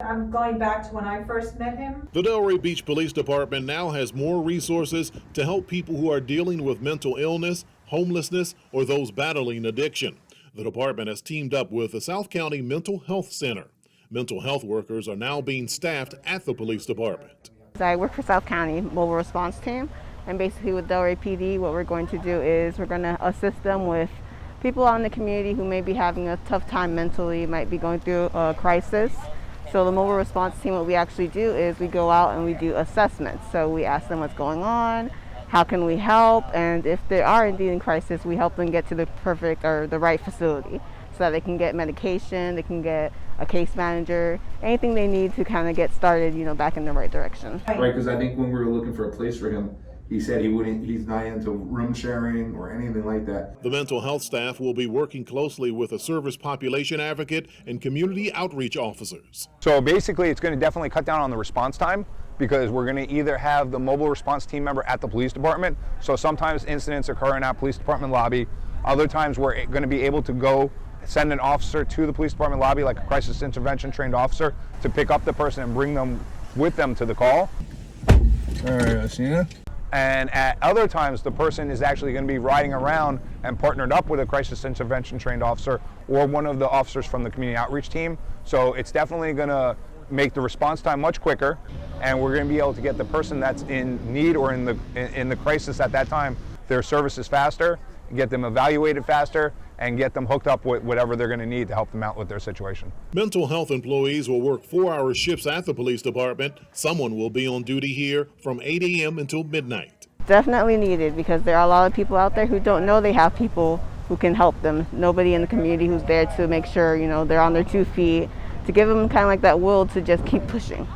I'm going back to when I first met him. The Delray Beach Police Department now has more resources to help people who are dealing with mental illness, homelessness, or those battling addiction. The department has teamed up with the South County Mental Health Center. Mental health workers are now being staffed at the police department. I work for South County Mobile Response Team, and basically with Delray PD, what we're going to do is we're going to assist them with people out in the community who may be having a tough time mentally, might be going through a crisis. So the mobile response team, what we actually do is we go out and we do assessments. So we ask them what's going on, how can we help, and if they are indeed in crisis, we help them get to the perfect or the right facility so that they can get medication, they can get a case manager, anything they need to kind of get started, back in the right direction. Right, because I think when we were looking for a place for him, he said he's not into room sharing or anything like that. The mental health staff will be working closely with a service population advocate and community outreach officers. So basically it's going to definitely cut down on the response time, because we're going to either have the mobile response team member at the police department. So sometimes incidents occur in our police department lobby. Other times we're going to be able to go send an officer to the police department lobby, like a crisis intervention trained officer, to pick up the person and bring them with them to the call. All right, Asina. And at other times, the person is actually going to be riding around and partnered up with a crisis intervention trained officer or one of the officers from the community outreach team. So it's definitely going to make the response time much quicker, and we're going to be able to get the person that's in need or in the crisis at that time their services faster, get them evaluated faster, and get them hooked up with whatever they're going to need to help them out with their situation. Mental health employees will work 4-hour shifts at the police department. Someone will be on duty here from 8 a.m. until midnight. Definitely needed, because there are a lot of people out there who don't know they have people who can help them. Nobody in the community who's there to make sure, they're on their 2 feet, to give them kind of like that will to just keep pushing.